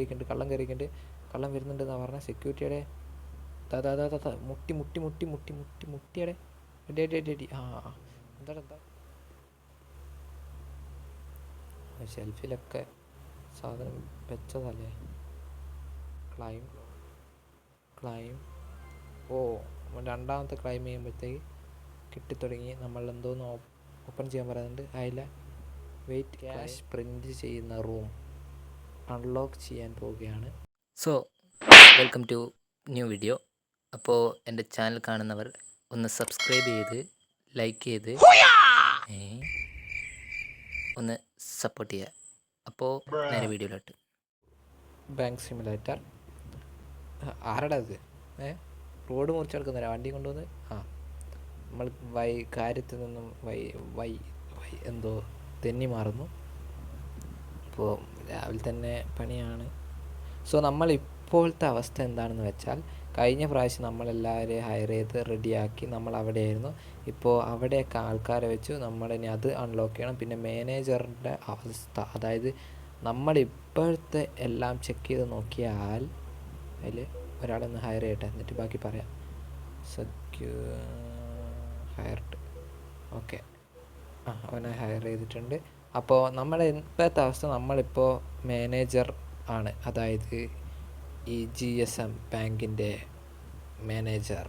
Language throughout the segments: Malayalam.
കയറിയിട്ടുണ്ട്. കള്ളം വരുന്നുണ്ടെന്നാണ് പറഞ്ഞത്. സെക്യൂരിറ്റിയുടെ മുട്ടിയുടെ എടി ആ എന്താ ഷെൽഫിലൊക്കെ സാധനം വെച്ചതല്ലേ. ക്ലൈം ഓ രണ്ടാമത്തെ ക്ലൈം ചെയ്യുമ്പോഴത്തേക്ക് കിട്ടിത്തുടങ്ങി. നമ്മൾ എന്തോന്ന് ഓപ്പൺ ചെയ്യാൻ പറയുന്നുണ്ട്. അതിൽ വെയിറ്റ് ക്യാഷ് പ്രിൻറ്റ് ചെയ്യുന്ന റൂം അൺലോക്ക് ചെയ്യാൻ പോവുകയാണ്. So welcome to new video. അപ്പോൾ എൻ്റെ ചാനൽ കാണുന്നവർ ഒന്ന് സബ്സ്ക്രൈബ് ചെയ്ത് ലൈക്ക് ചെയ്ത് ഒന്ന് സപ്പോർട്ട് ചെയ്യുക. അപ്പോൾ നേരെ വീഡിയോയിലോട്ട്. ബാങ്ക് സിമുലേറ്റർ ആരടാ ഇത്? റോഡ് മുറിച്ചെടുക്കുന്നില്ല വണ്ടി കൊണ്ടുവന്ന്. നമ്മൾ കാര്യത്തിൽ നിന്നും വൈ എന്തോ തെന്നി മാറുന്നു. അപ്പോൾ രാവിലെ തന്നെ പണിയാണ്. സോ നമ്മൾ ഇപ്പോഴത്തെ അവസ്ഥ എന്താണെന്ന് വെച്ചാൽ, കഴിഞ്ഞ പ്രാവശ്യം നമ്മളെല്ലാവരെയും ഹയർ ചെയ്ത് റെഡിയാക്കി നമ്മൾ അവിടെയായിരുന്നു. ഇപ്പോൾ അവിടെയൊക്കെ ആൾക്കാരെ വെച്ചു നമ്മളിനി അത് അൺലോക്ക് ചെയ്യണം. പിന്നെ മാനേജറിൻ്റെ അവസ്ഥ, അതായത് നമ്മളിപ്പോഴത്തെ എല്ലാം ചെക്ക് ചെയ്ത് നോക്കിയാൽ അതിൽ ഒരാളൊന്ന് ഹയർ ചെയ്യട്ടെ, എന്നിട്ട് ബാക്കി പറയാം. ഹയർഡ് ഓക്കെ, അവനെ ഹയർ ചെയ്തിട്ടുണ്ട്. അപ്പോൾ നമ്മുടെ ഇപ്പോഴത്തെ അവസ്ഥ, നമ്മളിപ്പോൾ മാനേജർ ആണ്, അതായത് ഈ GSM ബാങ്കിൻ്റെ മാനേജർ.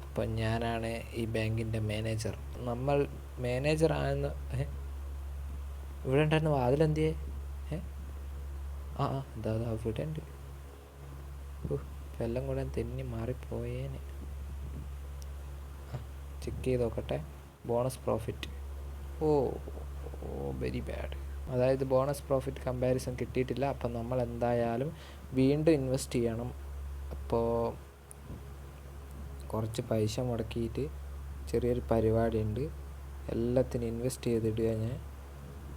അപ്പോൾ ഞാനാണ് ഈ ബാങ്കിൻ്റെ മാനേജർ. നമ്മൾ മാനേജറാണെന്ന് ഇവിടെ ഉണ്ടായിരുന്നു. വാതിലെന്തിയേ? എന്താ ഇവിടെ ഉണ്ട്. എല്ലാം കൂടെ തെന്നി മാറിപ്പോയേനെ. ചെക്ക് ചെയ്ത് നോക്കട്ടെ. ബോണസ് പ്രോഫിറ്റ് ഓ വെരി ബാഡ്. അതായത് ബോണസ് പ്രോഫിറ്റ് കമ്പാരിസൺ കിട്ടിയിട്ടില്ല. അപ്പം നമ്മൾ എന്തായാലും വീണ്ടും ഇൻവെസ്റ്റ് ചെയ്യണം. അപ്പോൾ കുറച്ച് പൈസ മുടക്കിയിട്ട് ചെറിയൊരു പരിപാടിയുണ്ട്. എല്ലാത്തിനും ഇൻവെസ്റ്റ് ചെയ്തിടുക. ഞാൻ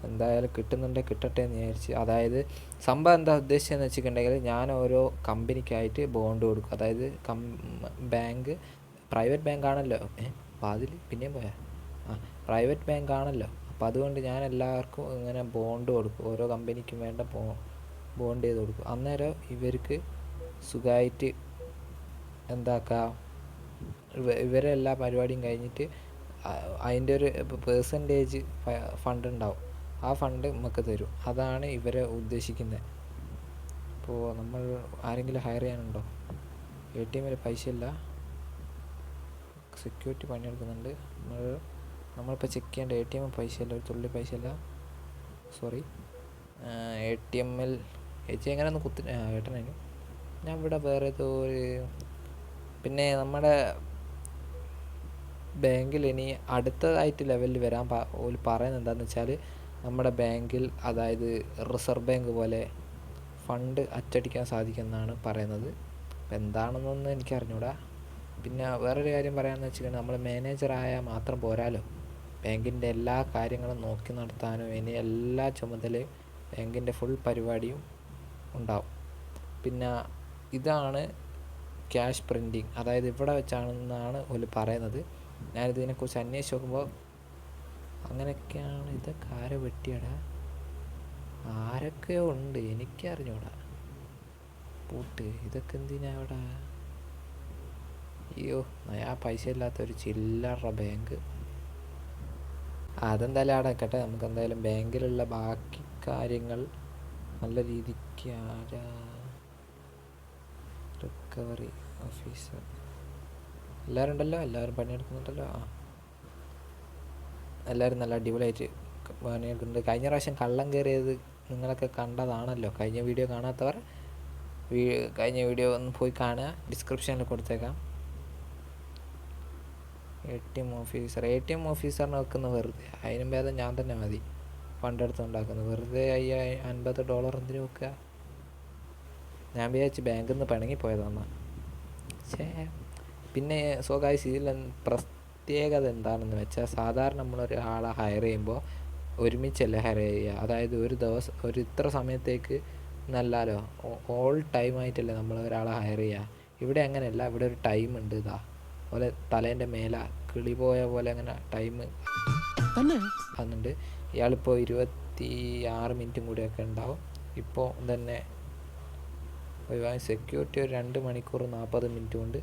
എന്തായാലും കിട്ടുന്നുണ്ടെങ്കിൽ കിട്ടട്ടെ എന്ന് വിചാരിച്ച്. അതായത് സംഭവം എന്താ ഉദ്ദേശിച്ചതെന്ന് വെച്ചിട്ടുണ്ടെങ്കിൽ, ഞാൻ ഓരോ കമ്പനിക്കായിട്ട് ബോണ്ട് കൊടുക്കും. അതായത് ബാങ്ക് പ്രൈവറ്റ് ബാങ്ക് ആണല്ലോ. വാതിൽ പിന്നെയും പോയാ പ്രൈവറ്റ് ബാങ്ക് ആണല്ലോ. അപ്പം അതുകൊണ്ട് ഞാൻ എല്ലാവർക്കും ഇങ്ങനെ ബോണ്ട് കൊടുക്കും. ഓരോ കമ്പനിക്കും വേണ്ട ബോണ്ട് ചെയ്ത് കൊടുക്കും. അന്നേരം ഇവർക്ക് സുഖമായിട്ട് എന്താക്കാം, ഇവരെ എല്ലാ പരിപാടിയും കഴിഞ്ഞിട്ട് അതിൻ്റെ ഒരു പേഴ്സൻറ്റേജ് ഫണ്ട് ഉണ്ടാവും. ആ ഫണ്ട് നമുക്ക് തരും. അതാണ് ഇവരെ ഉദ്ദേശിക്കുന്നത്. അപ്പോൾ നമ്മൾ ആരെങ്കിലും ഹയർ ചെയ്യാനുണ്ടോ? ATM പൈസ ഇല്ല. സെക്യൂരിറ്റി പണിയെടുക്കുന്നുണ്ട്. നമ്മളിപ്പോൾ ചെക്ക് ചെയ്യേണ്ട ATM പൈസ ഇല്ല, ഒരു തുള്ളി പൈസ ഇല്ല. സോറി. ATM ചേച്ചി എങ്ങനെ ഒന്ന് ഏട്ടനായിരുന്നു. ഞാൻ ഇവിടെ വേറെ ഏതോ ഒരു, പിന്നെ നമ്മുടെ ബാങ്കിൽ ഇനി അടുത്തതായിട്ട് ലെവലിൽ വരാൻ പറയുന്നത് എന്താണെന്ന് വെച്ചാൽ, നമ്മുടെ ബാങ്കിൽ, അതായത് റിസർവ് ബാങ്ക് പോലെ ഫണ്ട് അച്ചടിക്കാൻ സാധിക്കുമെന്നാണ് പറയുന്നത്. അപ്പം എന്താണെന്നൊന്നും എനിക്ക് അറിഞ്ഞൂടാ. പിന്നെ വേറൊരു കാര്യം പറയാമെന്ന് വെച്ചിട്ടുണ്ടെങ്കിൽ, നമ്മൾ മാനേജറായാൽ മാത്രം പോരാലോ. ബാങ്കിൻ്റെ എല്ലാ കാര്യങ്ങളും നോക്കി നടത്താനും ഇനി എല്ലാ ചുമതലയും ബാങ്കിൻ്റെ ഫുൾ പരിപാടിയും ഉണ്ടാവും. പിന്നെ ഇതാണ് ക്യാഷ് പ്രിൻറ്റിങ്, അതായത് ഇവിടെ വെച്ചാണെന്നാണ് ഓല് പറയുന്നത്. ഞാനിതിനെക്കുറിച്ച് അന്വേഷിച്ച് നോക്കുമ്പോൾ അങ്ങനെയൊക്കെയാണ്. ഇതൊക്കെ ആരെ വെട്ടിയടാ? ആരൊക്കെയോ ഉണ്ട്, എനിക്കറിഞ്ഞൂടാ. പൂട്ട് ഇതൊക്കെ എന്തിനാ ഇവിടെ? അയ്യോ, ആ പൈസ ഇല്ലാത്തൊരു ചില്ലറ ബാങ്ക്. അതെന്തായാലും അവിടെ നിൽക്കട്ടെ. നമുക്ക് എന്തായാലും ബാങ്കിലുള്ള ബാക്കി കാര്യങ്ങൾ നല്ല രീതിക്ക്. റിക്കവറി ഓഫീസർ എല്ലാവരും ഉണ്ടല്ലോ, എല്ലാവരും പണിയെടുക്കുന്നുണ്ടല്ലോ. എല്ലാവരും നല്ല അടിപൊളിയായിട്ട് പണിയെടുക്കുന്നുണ്ട്. കഴിഞ്ഞ പ്രാവശ്യം കള്ളം കയറിയത് നിങ്ങളൊക്കെ കണ്ടതാണല്ലോ. കഴിഞ്ഞ വീഡിയോ കാണാത്തവർ കഴിഞ്ഞ വീഡിയോ ഒന്ന് പോയി കാണുക, ഡിസ്ക്രിപ്ഷനിൽ കൊടുത്തേക്കാം. ATM ഓഫീസറിനെ വെക്കുന്ന വെറുതെ, അതിനും ഭേദം ഞാൻ തന്നെ മതി ഫണ്ടെടുത്ത് ഉണ്ടാക്കുന്നത്. വെറുതെ $50 എന്തിനു വെക്കുക? ഞാൻ വിചാരിച്ച് ബാങ്കിൽ നിന്ന് പിണങ്ങിപ്പോയതാണ്. പിന്നെ ഗൈസ്, ഇതിൽ പ്രത്യേകത എന്താണെന്ന് വെച്ചാൽ, സാധാരണ നമ്മളൊരാളെ ഹയർ ചെയ്യുമ്പോൾ ഒരുമിച്ചല്ല ഹയർ ചെയ്യുക. അതായത് ഒരു ദിവസം ഒരു ഇത്ര സമയത്തേക്ക് എന്നല്ലാലോ, ഓൾ ടൈമായിട്ടല്ലേ നമ്മൾ ഒരാളെ ഹയർ ചെയ്യുക. ഇവിടെ അങ്ങനെയല്ല. ഇവിടെ ഒരു ടൈം ഉണ്ട്. ഇതാ പോലെ തലേൻ്റെ മേലെ കിളി പോയ പോലെ അങ്ങനെ ടൈം വന്നിട്ടുണ്ട്. ഇയാളിപ്പോൾ 26 മിനിറ്റും കൂടിയൊക്കെ ഉണ്ടാവും. ഇപ്പോൾ തന്നെ ഒഴിവാക്കി. സെക്യൂരിറ്റി ഒരു 2 മണിക്കൂർ 40 മിനിറ്റ് കൊണ്ട്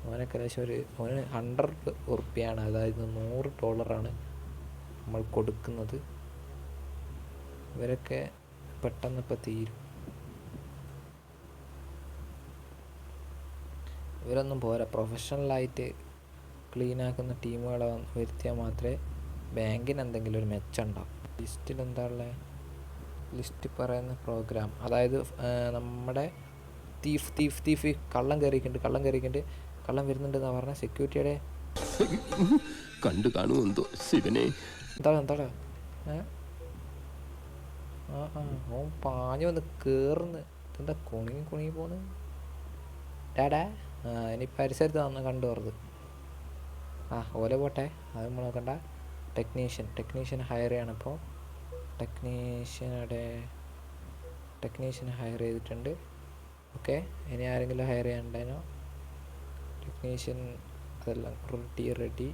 അവനൊക്കെ ഏകദേശം അവന് $100, അതായത് $100 നമ്മൾ കൊടുക്കുന്നത്. ഇവരൊക്കെ പെട്ടെന്ന് ഇപ്പം തീരും. ഇവരൊന്നും പോരാ, പ്രൊഫഷണലായിട്ട് ക്ലീനാക്കുന്ന ടീമുകളെ വരുത്തിയാൽ മാത്രമേ ബാങ്കിന് എന്തെങ്കിലും ഒരു മെച്ചം ഉണ്ടാവും. ലിസ്റ്റിൽ എന്താ ഉള്ളത്? ലിസ്റ്റ് പറയുന്ന പ്രോഗ്രാം, അതായത് നമ്മുടെ തീഫ് കള്ളം കയറിയിട്ടുണ്ട്, കള്ളം വരുന്നുണ്ടെന്നാണ് പറഞ്ഞ സെക്യൂരിറ്റിയുടെ കണ്ടു കാണുമെന്തോ ശിവനെ. എന്താടാ ഓൻ പാഞ്ഞു വന്ന് കേറുന്നു. എന്താ കുണുങ്ങി പോന്ന് ഡാഡാ. ഇനി പരിസരത്ത് വന്ന് കണ്ടു പറഞ്ഞത്. ഓല പോട്ടെ, അത് നമ്മൾ നോക്കണ്ട. ടെക്നീഷ്യൻ ഹയർ ചെയ്യണം. ഇപ്പോൾ ടെക്നീഷ്യൻ ഹയർ ചെയ്തിട്ടുണ്ട്. ഓക്കെ, ഇനി ആരെങ്കിലും ഹയർ ചെയ്യാനുണ്ടേനോ? ടെക്നീഷ്യൻ അതെല്ലാം റെഡി.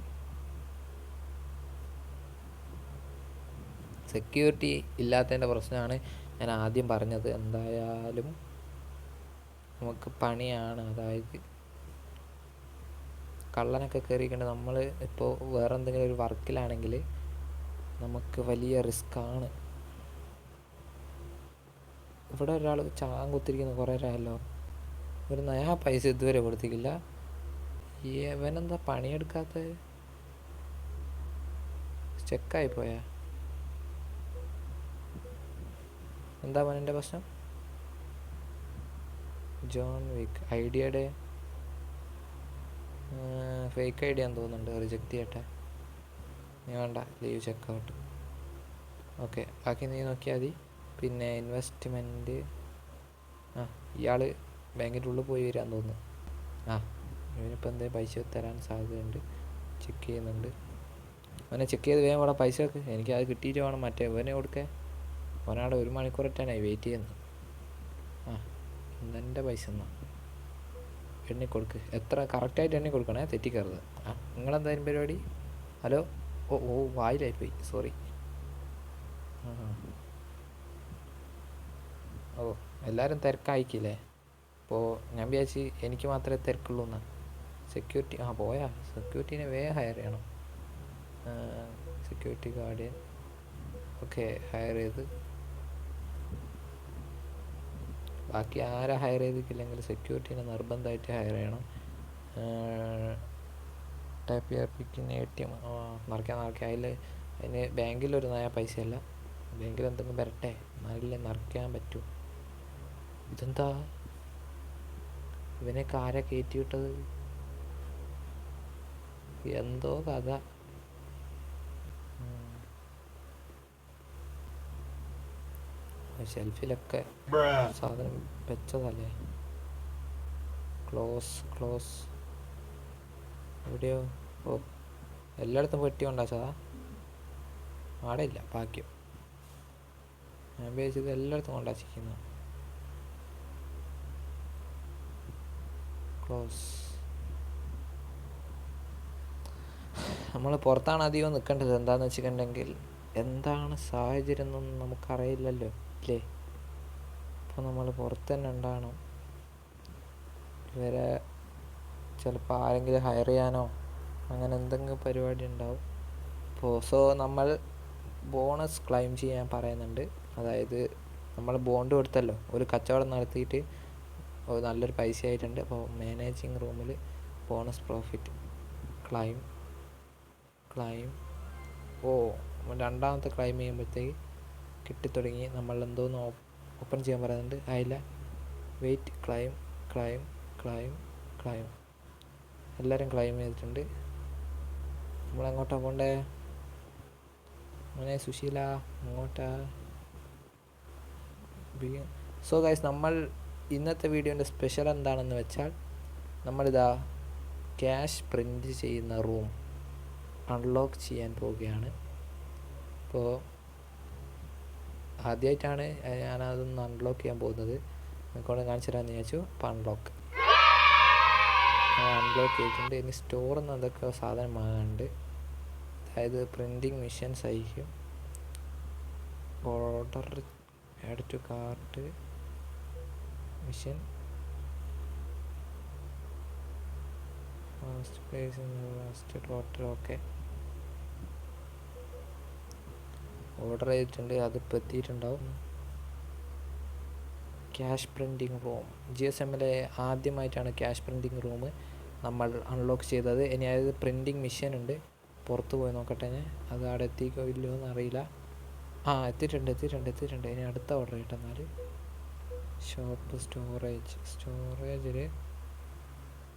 സെക്യൂരിറ്റി ഇല്ലാത്തതിൻ്റെ പ്രശ്നമാണ് ഞാൻ ആദ്യം പറഞ്ഞത്. എന്തായാലും നമുക്ക് പണിയാണ്. അതായത് കള്ളനൊക്കെ കയറിക്കൊണ്ട് നമ്മൾ ഇപ്പോൾ വേറെ എന്തെങ്കിലും ഒരു വർക്കിലാണെങ്കിൽ നമുക്ക് വലിയ റിസ്ക്കാണ്. ഇവിടെ ഒരാൾ ചാകം കുത്തിരിക്കുന്ന കുറേ നേരമല്ലോ, ഒരു നയാ പൈസ ഇതുവരെ കൊടുത്തിട്ടില്ല. ഇവനെന്താ പണിയെടുക്കാത്തത്? ചെക്കായി പോയാ? എന്താ മോനെ പ്രശ്നം? ജോൺ വിക്ക് ഐഡിയയുടെ ഫേക്ക് ഐഡിയ എന്ന് തോന്നുന്നുണ്ട്. റിജക്റ്റ് ചെയ്യട്ടെ. നീ വേണ്ട, ലീവ് ചെക്കൗട്ട്. ഓക്കെ, ബാക്കി നീ നോക്കിയാൽ മതി. പിന്നെ ഇൻവെസ്റ്റ്മെൻറ്റ്, ഇയാൾ ബാങ്കിൻ്റെ ഉള്ളിൽ പോയി വരാൻ തോന്നുന്നു. ഇവനിപ്പോൾ എന്തെങ്കിലും പൈസ തരാൻ സാധ്യതയുണ്ട്. ചെക്ക് ചെയ്യുന്നുണ്ട്. അവനെ ചെക്ക് ചെയ്ത് വേഗം ഇവിടെ പൈസ വെക്ക്. എനിക്ക് അത് കിട്ടിയിട്ട് വേണം മറ്റേ ഇവനെ കൊടുക്കാൻ. അവനവിടെ 1 മണിക്കൂറിട്ടാനായി വെയിറ്റ് ചെയ്യുന്നത്. എൻ്റെ പൈസ എന്നാ എണ്ണി കൊടുക്ക്. എത്ര കറക്റ്റായിട്ട് എണ്ണി കൊടുക്കണേ, തെറ്റിക്കരുത്. നിങ്ങളെന്തായാലും പരിപാടി? ഹലോ, വായിലായിപ്പോയി, സോറി. എല്ലാവരും തിരക്കായിക്കില്ലേ? അപ്പോൾ ഞാൻ വിചാരിച്ച് എനിക്ക് മാത്രമേ തിരക്കുള്ളൂ എന്നാ. സെക്യൂരിറ്റി പോയാ? സെക്യൂരിറ്റീനെ വേഗം ഹയർ ചെയ്യണം. സെക്യൂരിറ്റി ഗാർഡിയൻ ഓക്കെ ഹയർ ചെയ്ത്. ബാക്കി ആരെ ഹയർ ചെയ്തിട്ടില്ലെങ്കിൽ സെക്യൂരിറ്റീനെ നിർബന്ധമായിട്ട് ഹയർ ചെയ്യണം. ടാപ്പ് ചെയ്യിപ്പിക്കുന്ന ATM നിറയ്ക്കാൻ അതിന് ബാങ്കിലൊരു നയ പൈസയല്ല. ബാങ്കിൽ എന്തെങ്കിലും വരട്ടെ, എന്നാലല്ലേ നിറയ്ക്കാൻ പറ്റൂ. ഇതെന്താ ഇവനെയൊക്കെ ആരാ കയറ്റി വിട്ടത്? എന്തോ കഥ. ഷെൽഫിലൊക്കെ സാധനം വെച്ചതല്ലേ. ക്ലോസ് എവിടെയോ? എല്ലായിടത്തും പെട്ടി കൊണ്ടാച്ചതാ? ആടെ ഇല്ല, ഭാഗ്യം. ഞാൻ വിചാരിച്ചത് എല്ലായിടത്തും കൊണ്ടാച്ചിരിക്കുന്നു. ക്ലോസ്. നമ്മൾ പുറത്താണ് അധികം നിൽക്കേണ്ടത്. എന്താണെന്ന് വെച്ചിട്ടുണ്ടെങ്കിൽ എന്താണ് സാഹചര്യം എന്നൊന്നും നമുക്കറിയില്ലല്ലോ ഇല്ലേ? അപ്പോൾ നമ്മൾ പുറത്ത് തന്നെ ഉണ്ടാകണം. ഇവരെ ചിലപ്പോൾ ആരെങ്കിലും ഹയർ ചെയ്യാനോ അങ്ങനെ എന്തെങ്കിലും പരിപാടി ഉണ്ടാവും. സോ നമ്മൾ ബോണസ് ക്ലെയിം ചെയ്യാൻ പറയുന്നുണ്ട്. അതായത് നമ്മൾ ബോണ്ട് കൊടുത്തല്ലോ, ഒരു കച്ചവടം നടത്തിയിട്ട് നല്ലൊരു പൈസ ആയിട്ടുണ്ട്. അപ്പോൾ മാനേജിങ് റൂമിൽ ബോണസ് പ്രോഫിറ്റ് ക്ലെയിം രണ്ടാമത്തെ ക്ലെയിം ചെയ്യുമ്പോഴത്തേക്ക് കിട്ടിത്തുടങ്ങി. നമ്മൾ എന്തോന്ന് ഓപ്പൺ ചെയ്യാൻ പറയുന്നുണ്ട്. അതില്ല, വെയിറ്റ് ക്ലെയിം എല്ലാവരും ക്ലെയിം ചെയ്തിട്ടുണ്ട്. നമ്മളെങ്ങോട്ടാണ് പോകണ്ടേ? അങ്ങനെ സുശീല അങ്ങോട്ടാ. സോ ഗൈസ്, നമ്മൾ ഇന്നത്തെ വീഡിയോൻ്റെ സ്പെഷ്യൽ എന്താണെന്ന് വെച്ചാൽ നമ്മളിതാ ക്യാഷ് പ്രിൻ്റ് ചെയ്യുന്ന റൂം അൺലോക്ക് ചെയ്യാൻ പോവുകയാണ്. അപ്പോൾ ആദ്യമായിട്ടാണ് ഞാനതൊന്ന് അൺലോക്ക് ചെയ്യാൻ പോകുന്നത്. നിങ്ങൾക്കൊണ്ട് കാണിച്ചു തരാമെന്ന് വിചാരിച്ചു. അപ്പോൾ അൺലോക്ക് ചെയ്തിട്ടുണ്ട്. ഇനി സ്റ്റോറിൽ നിന്ന് എന്തൊക്കെ സാധനം വാങ്ങാനുണ്ട്. അതായത് പ്രിൻറ്റിങ് മെഷീൻസ് ആയിരിക്കും. Order add to cart machine first place first total. Okay, order ചെയ്തിട്ടുണ്ട്, അതിപ്പോൾ എത്തിയിട്ടുണ്ടാവും. ക്യാഷ് പ്രിൻറ്റിങ് റൂം, GSMലെ ആദ്യമായിട്ടാണ് ക്യാഷ് പ്രിൻറ്റിങ് റൂം നമ്മൾ അൺലോക്ക് ചെയ്തത്. ഇനി അതായത് പ്രിൻറ്റിങ് മെഷീൻ ഉണ്ട്, പുറത്ത് പോയി നോക്കട്ടെ ഞാൻ, അത് അവിടെ എത്തിക്കോ ഇല്ലയോ എന്നറിയില്ല. എത്തിയിട്ടുണ്ട്. ഇനി അടുത്ത ഓർഡർ ചെയ്യട്ടെ എന്നാൽ. ഷോപ്പ് സ്റ്റോറേജിൽ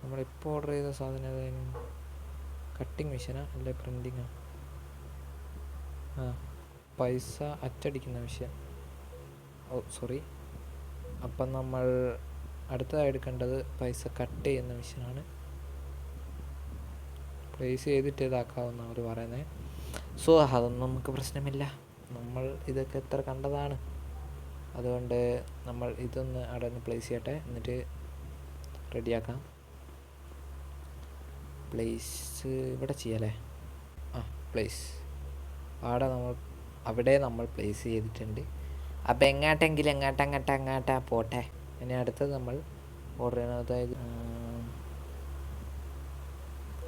നമ്മളിപ്പോൾ ഓർഡർ ചെയ്ത സാധനം ഏതായിരുന്നു? കട്ടിങ് മെഷീനാ അല്ലെ പ്രിൻറ്റിങ്ങാ? പൈസ അച്ചടിക്കുന്ന മെഷീൻ. സോറി. അപ്പം നമ്മൾ അടുത്തതായി എടുക്കേണ്ടത് പൈസ കട്ട് ചെയ്യുന്ന മെഷീനാണ്. പ്ലേസ് ചെയ്തിട്ട് ഇതാക്കാവുന്ന അവർ പറയുന്നത്. സോ അതൊന്നും നമുക്ക് പ്രശ്നമില്ല, നമ്മൾ ഇതൊക്കെ എത്ര കണ്ടതാണ്. അതുകൊണ്ട് നമ്മൾ ഇതൊന്ന് അവിടെ നിന്ന് പ്ലേസ് ചെയ്യട്ടെ, എന്നിട്ട് റെഡിയാക്കാം. പ്ലേസ് ഇവിടെ ചെയ്യാല്ലേ? പ്ലേസ് അവിടെ നമ്മൾ പ്ലേസ് ചെയ്തിട്ടുണ്ട്. അപ്പോൾ എങ്ങാട്ടാ പോട്ടെ. ഇനി അടുത്തത് നമ്മൾ ഓർഡർ ചെയ്യണം, അതായത്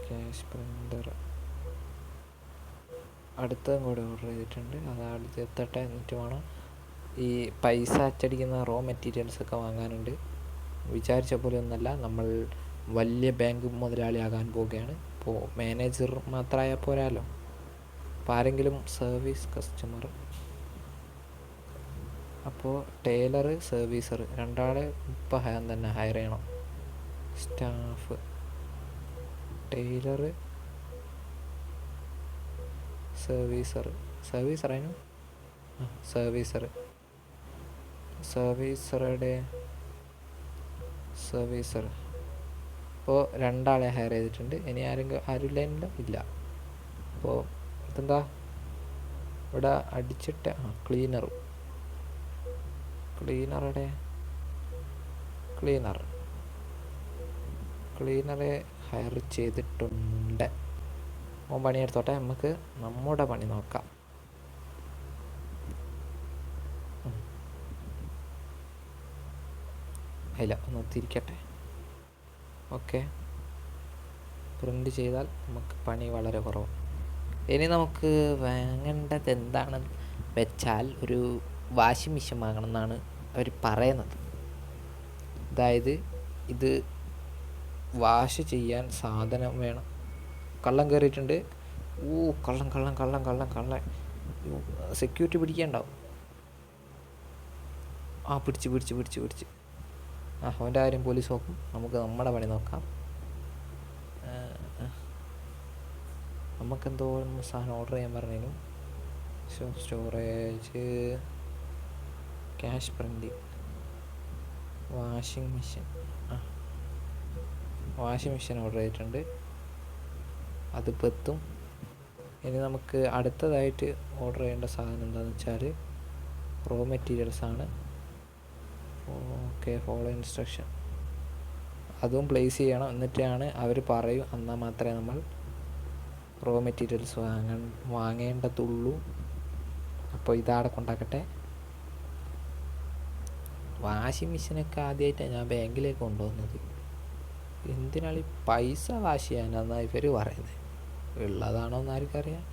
ക്യാഷ് പ്രിൻ്റർ അടുത്തതും കൂടെ ഓർഡർ ചെയ്തിട്ടുണ്ട്. അത് അടുത്ത് എത്തട്ടെ, എന്നിട്ട് വേണം ഈ പൈസ അച്ചടിക്കുന്ന റോ മെറ്റീരിയൽസൊക്കെ വാങ്ങാനുണ്ട്. വിചാരിച്ച പോലെ ഒന്നല്ല, നമ്മൾ വലിയ ബാങ്ക് മുതലാളിയാകാൻ പോവുകയാണ്. ഇപ്പോൾ മാനേജർ മാത്രമായാൽ പോരാലോ, അപ്പോൾ ആരെങ്കിലും സർവീസ് കസ്റ്റമർ. അപ്പോൾ ടൈലർ സർവീസർ രണ്ടാളെ ഇപ്പം തന്നെ ഹയർ ചെയ്യണം. Staff Taylor സർവീസറായിരുന്നു. സർവീസർ ഇപ്പോൾ രണ്ടാളെ ഹയർ ചെയ്തിട്ടുണ്ട്. ഇനി ആരുമില്ല ഇല്ല. അപ്പോൾ ഇതെന്താ ഇവിടെ അടിച്ചിട്ട് ക്ലീനറെ ഹയർ ചെയ്തിട്ടുണ്ട്. ഓൻ പണിയെടുത്തോട്ടെ, നമുക്ക് നമ്മുടെ പണി നോക്കാം. ഇല്ല, ഒന്ന് തിരിക്കട്ടെ. ഓക്കെ, പ്രിൻ്റ് ചെയ്താൽ നമുക്ക് പണി വളരെ കുറവ്. ഇനി നമുക്ക് വാങ്ങേണ്ടത് എന്താണെന്ന് വെച്ചാൽ ഒരു വാഷിംഗ് മെഷീൻ വാങ്ങണം എന്നാണ് അവർ പറയുന്നത്. അതായത് ഇത് വാഷ് ചെയ്യാൻ സാധനം വേണം. കള്ളം കയറിയിട്ടുണ്ട്. കള്ളൻ സെക്യൂരിറ്റി പിടിക്കാനുണ്ടാവും. പിടിച്ച് അവൻ്റെ കാര്യം പോലീസ് നോക്കും, നമുക്ക് നമ്മുടെ പണി നോക്കാം. നമുക്കെന്തോ സാധനം ഓർഡർ ചെയ്യാൻ പറഞ്ഞതിനും storage cash printing washing machine order ചെയ്തിട്ടുണ്ട്, അതിപ്പോൾ എത്തും. ഇനി നമുക്ക് അടുത്തതായിട്ട് ഓർഡർ ചെയ്യേണ്ട സാധനം എന്താണെന്ന് വെച്ചാൽ റോ മെറ്റീരിയൽസാണ്. ഓക്കെ, ഫോളോ ഇൻസ്ട്രക്ഷൻ അതും പ്ലേസ് ചെയ്യണം. എന്നിട്ടാണ് അവർ പറയും, എന്നാൽ മാത്രമേ നമ്മൾ റോ മെറ്റീരിയൽസ് വാങ്ങേണ്ടതുള്ളൂ. അപ്പോൾ ഇതാടെ കൊണ്ടാക്കട്ടെ. വാഷിംഗ് മെഷീനൊക്കെ ആദ്യമായിട്ടാണ് ഞാൻ ബാങ്കിലേക്ക് കൊണ്ടുവന്നത്. എന്തിനാണ് ഈ പൈസ വാഷ് ചെയ്യാനെന്നാണ് ഇവർ പറയുന്നത്. ഉള്ളതാണോ എന്ന് ആർക്കറിയാം.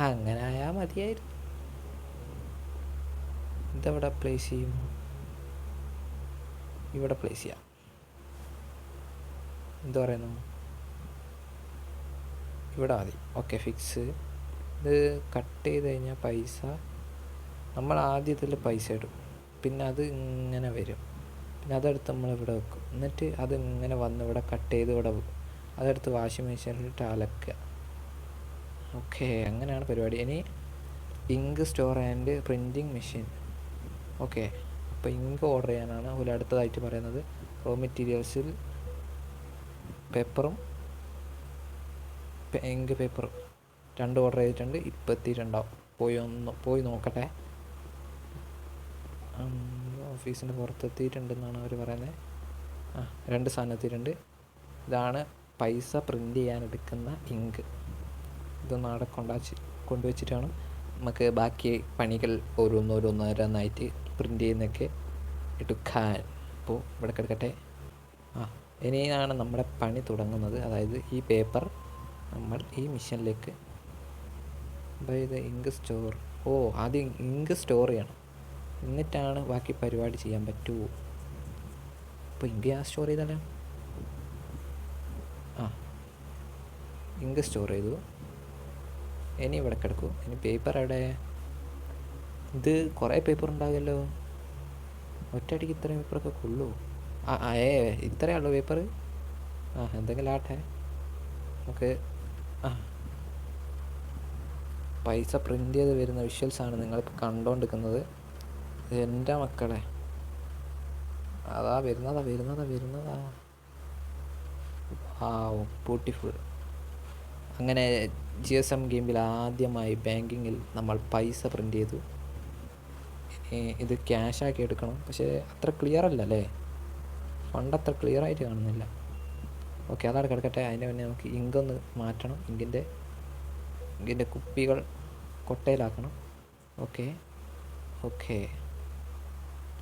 അങ്ങനെ ആയാൽ മതിയായിരുന്നു. ഇതെവിടെ പ്ലേസ് ചെയ്യും? ഇവിടെ പ്ലേസ് ചെയ്യാം. എന്താ പറയുന്നു? ഇവിടെ മതി. Okay, fix. ഇത് കട്ട് ചെയ്ത് കഴിഞ്ഞാൽ പൈസ നമ്മൾ ആദ്യത്തിൽ പൈസ ഇടും, പിന്നെ അത് ഇങ്ങനെ വരും, പിന്നെ അതെടുത്ത് നമ്മളിവിടെ വെക്കും. എന്നിട്ട് അതിങ്ങനെ വന്ന് ഇവിടെ കട്ട് ചെയ്ത് ഇവിടെ വെക്കും. അതെടുത്ത് വാഷിംഗ് മെഷീനിലിട്ട് അലക്കുക. ഓക്കെ, അങ്ങനെയാണ് പരിപാടി. ഇനി ink store and printing machine. Okay, അപ്പോൾ ഇങ്ക് ഓർഡർ ചെയ്യാനാണ് അതുപോലെ അടുത്തതായിട്ട് പറയുന്നത്. റോ മെറ്റീരിയൽസിൽ പേപ്പറും ഇങ്ക് പേപ്പറും 2 ഓർഡർ ചെയ്തിട്ടുണ്ട്. ഇപ്പോൾ എത്തിയിട്ടുണ്ടാവും. പോയി നോക്കട്ടെ. ഓഫീസിൻ്റെ പുറത്തെത്തിയിട്ടുണ്ടെന്നാണ് അവർ പറയുന്നത്. 2 സാധനം എത്തിയിട്ടുണ്ട്. ഇതാണ് പൈസ പ്രിൻ്റ് ചെയ്യാൻ എടുക്കുന്ന ഇങ്ക്. ഇതൊന്നും അവിടെ കൊണ്ടുവച്ചിട്ട് വേണം നമുക്ക് ബാക്കി പണികൾ ഓരോന്നോരോന്നായിട്ട് പ്രിൻ്റ് ചെയ്യുന്നതൊക്കെ എടുക്കാൻ. അപ്പോൾ ഇവിടെ കിടക്കട്ടെ. ഇനിയാണ് നമ്മുടെ പണി തുടങ്ങുന്നത്. അതായത് ഈ പേപ്പർ നമ്മൾ ഈ മിഷനിലേക്ക് ബൈ ദ ഇങ്ക് സ്റ്റോർ. ആദ്യം ഇങ്ക് സ്റ്റോർ ചെയ്യണം, എന്നിട്ടാണ് ബാക്കി പരിപാടി ചെയ്യാൻ പറ്റുമോ. അപ്പോൾ ഇങ്ക് ഞാൻ സ്റ്റോർ ചെയ്താലോ? ഇങ്ക് സ്റ്റോർ ചെയ്തു. ഇനി ഇവിടെ കിടക്കൂ. ഇനി പേപ്പർ എവിടെ? ഇത് കുറേ പേപ്പർ ഉണ്ടാകുമല്ലോ. ഒറ്റയടിക്ക് ഇത്രയും പേപ്പറൊക്കെ കൊള്ളൂ. ഇത്രയേ ഉള്ളൂ പേപ്പർ. എന്തെങ്കിലും ആട്ടെ. നമുക്ക് പൈസ പ്രിൻ്റ് ചെയ്ത് വരുന്ന വിഷ്വൽസാണ് നിങ്ങളിപ്പോൾ കണ്ടുകൊണ്ടിരിക്കുന്നത്. എൻ്റെ മക്കളെ, അതാ വരുന്നതാ. ബ്യൂട്ടിഫുൾ. അങ്ങനെ GSM ഗെയിമിൽ ആദ്യമായി ബാങ്കിങ്ങിൽ നമ്മൾ പൈസ പ്രിൻ്റ് ചെയ്തു. ഇത് ക്യാഷാക്കി എടുക്കണം. പക്ഷേ അത്ര ക്ലിയർ അല്ല അല്ലേ? ഫണ്ട് അത്ര ക്ലിയർ ആയിട്ട് കാണുന്നില്ല. ഓക്കെ, അതവിടെ കിടക്കട്ടെ. അതിൻ്റെ മുന്നേ നമുക്ക് ഇങ്കൊന്ന് മാറ്റണം. ഇങ്കിൻ്റെ കുപ്പികൾ കൊട്ടയിലാക്കണം. ഓക്കെ,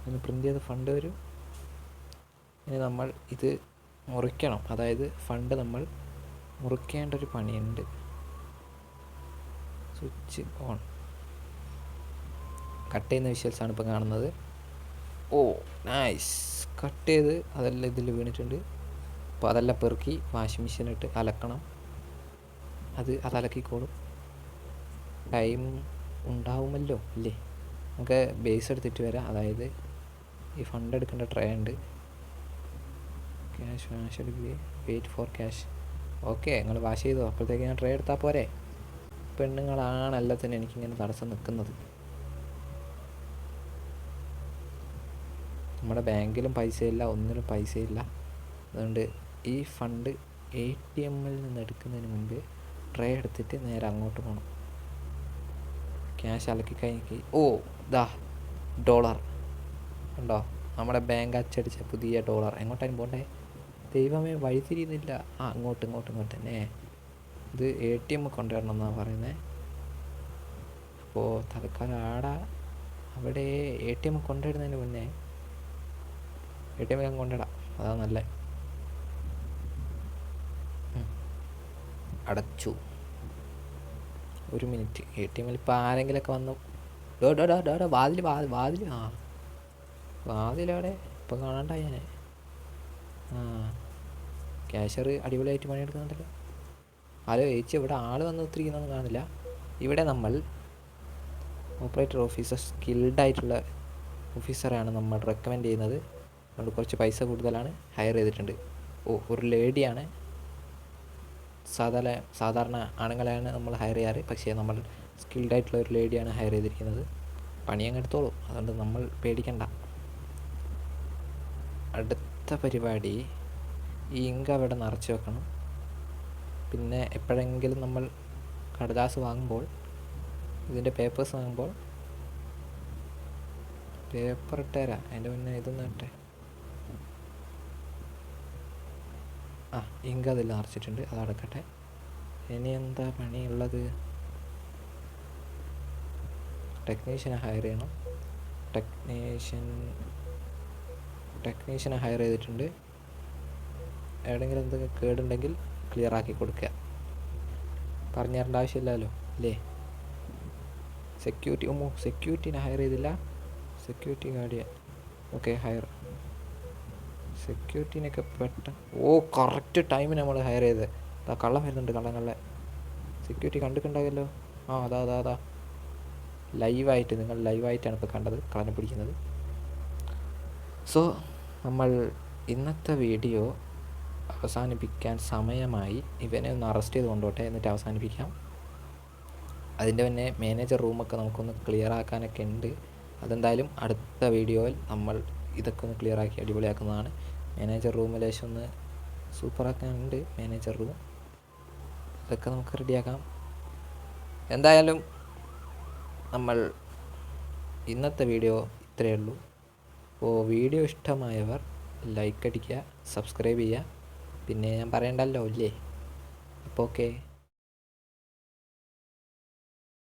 ഒന്ന് പ്രിൻ്റ് ചെയ്ത് ഫണ്ട് വരും. ഇനി നമ്മൾ ഇത് മുറിക്കണം. അതായത് ഫണ്ട് നമ്മൾ മുറിക്കേണ്ട ഒരു പണിയുണ്ട്. Switch on. കട്ട് ചെയ്യുന്ന വിഷ്വൽസാണ് ഇപ്പോൾ കാണുന്നത്. നൈസ്. കട്ട് ചെയ്ത് അതെല്ലാം ഇതിൽ വീണിട്ടുണ്ട്. അപ്പോൾ അതെല്ലാം പെറുക്കി വാഷിംഗ് മെഷീനിട്ട് അലക്കണം. അത് അലക്കിക്കോളും. ടൈം ഉണ്ടാവുമല്ലോ അല്ലേ? നമുക്ക് ബേസ് എടുത്തിട്ട് വരാം. അതായത് ഈ ഫണ്ട് എടുക്കേണ്ട ട്രേ ഉണ്ട്. Cash wait for cash. Okay, നിങ്ങൾ വാഷ് ചെയ്തോ. അപ്പോഴത്തേക്ക് ഞാൻ ട്രേ എടുത്താൽ പോരെ? പെണ്ണുങ്ങളാണ് എല്ലാത്തിനും എനിക്കിങ്ങനെ തടസ്സം നിൽക്കുന്നത്. നമ്മുടെ ബാങ്കിലും പൈസയില്ല, ഒന്നിനും പൈസയില്ല. അതുകൊണ്ട് ഈ ഫണ്ട് ATMൽ നിന്ന് എടുക്കുന്നതിന് മുൻപ് ട്രേ എടുത്തിട്ട് നേരെ അങ്ങോട്ട് പോകണം. ക്യാഷ് അലക്കി കഴിഞ്ഞ് $. ഉണ്ടോ? നമ്മുടെ ബാങ്ക് അച്ചടിച്ച പുതിയ $. എങ്ങോട്ടാണ് പോകണ്ടേ? ദൈവമേ, വഴി തിരിയുന്നില്ല. ഇങ്ങോട്ട് തന്നെ. ഇത് ATM കൊണ്ടുവരണം എന്നാണ് പറയുന്നത്. അപ്പോൾ തൽക്കാലം അവിടെ ATM കൊണ്ടുവരുന്നതിന് മുന്നേ ATM ഞാൻ കൊണ്ടിടാം. അതാ നല്ല. അടച്ചു. 1 മിനിറ്റ്. ATMൽ ഇപ്പോൾ ആരെങ്കിലൊക്കെ വന്നു. വാതിലവിടെ ഇപ്പോൾ കാണാണ്ടായി ഞാൻ. ക്യാഷർ അടിപൊളിയായിട്ട് പണിയെടുക്കുന്നുണ്ടല്ലോ. ചേച്ചി, ഇവിടെ ആൾ വന്ന് ഒത്തിരിക്കുന്നൊന്നും കാണില്ല. ഇവിടെ നമ്മൾ ഓപ്പറേറ്റർ ഓഫീസർ, സ്കിൽഡായിട്ടുള്ള ഓഫീസറാണ് നമ്മൾ റെക്കമെൻഡ് ചെയ്യുന്നത്. അതുകൊണ്ട് കുറച്ച് പൈസ കൂടുതലാണ് ഹയർ ചെയ്തിട്ടുണ്ട്. ഒരു ലേഡിയാണ്. സാധാരണ ആണുങ്ങളെയാണ് നമ്മൾ ഹയർ ചെയ്യാറ്. പക്ഷേ നമ്മൾ സ്കിൽഡായിട്ടുള്ള ഒരു ലേഡിയാണ് ഹയർ ചെയ്തിരിക്കുന്നത്. പണിയങ്ങ് എടുത്തോളൂ. അതുകൊണ്ട് നമ്മൾ പേടിക്കണ്ട. അടുത്ത പരിപാടി, ഈ ഇങ്ക് അവിടെ നിറച്ച് വെക്കണം. പിന്നെ എപ്പോഴെങ്കിലും നമ്മൾ കടലാസ് വാങ്ങുമ്പോൾ, ഇതിൻ്റെ പേപ്പേഴ്സ് വാങ്ങുമ്പോൾ, പേപ്പർ ഇട്ടുതരാം. അതിൻ്റെ മുന്നേ ഇതൊന്നും ഇട്ടേ. ഇങ്ക് അതിൽ നിറച്ചിട്ടുണ്ട്. അതടക്കട്ടെ. ഇനി എന്താ പണിയുള്ളത്? ടെക്നീഷ്യനെ ഹയർ ചെയ്യണം. ടെക്നീഷ്യനെ ഹയർ ചെയ്തിട്ടുണ്ട്. എവിടെയെങ്കിലും എന്തൊക്കെ കേടുണ്ടെങ്കിൽ ക്ലിയർ ആക്കി കൊടുക്കുക. പറഞ്ഞു തരേണ്ട ആവശ്യമില്ലല്ലോ അല്ലേ? സെക്യൂരിറ്റീനെ ഹയർ ചെയ്തില്ല. Security guardian. Okay, hire. സെക്യൂരിറ്റീനൊക്കെ കറക്റ്റ് ടൈമിന് നമ്മൾ ഹയർ ചെയ്തത്. കള്ളം വരുന്നുണ്ട്. കള്ളങ്ങളെ സെക്യൂരിറ്റി കണ്ടിട്ടുണ്ടാകുമല്ലോ. അതാ ലൈവായിട്ട്, നിങ്ങൾ ലൈവായിട്ടാണ് ഇപ്പോൾ കണ്ടത് കള്ളനെ പിടിക്കുന്നത്. സോ നമ്മൾ ഇന്നത്തെ വീഡിയോ അവസാനിപ്പിക്കാൻ സമയമായി. ഇവനെ ഒന്ന് അറസ്റ്റ് ചെയ്ത് കൊണ്ടോട്ടെ, എന്നിട്ട് അവസാനിപ്പിക്കാം. അതിൻ്റെ തന്നെ മാനേജർ റൂമൊക്കെ നമുക്കൊന്ന് ക്ലിയർ ആക്കാനൊക്കെ ഉണ്ട്. അതെന്തായാലും അടുത്ത വീഡിയോയിൽ നമ്മൾ ഇതൊക്കെ ഒന്ന് ക്ലിയർ ആക്കി അടിപൊളിയാക്കുന്നതാണ്. മാനേജർ റൂമിൽ ലേശം ഒന്ന് സൂപ്പറാക്കാനുണ്ട്. മാനേജർ റൂം ഇതൊക്കെ നമുക്ക് റെഡിയാക്കാം. എന്തായാലും നമ്മൾ ഇന്നത്തെ വീഡിയോ ഇത്രയേ ഉള്ളൂ. അപ്പോൾ വീഡിയോ ഇഷ്ടമായവർ ലൈക്ക് അടിക്കുക, സബ്സ്ക്രൈബ് ചെയ്യുക. പിന്നെ ഞാൻ പറയണ്ടല്ലോ അല്ലേ? അപ്പോൾ ഓക്കെ.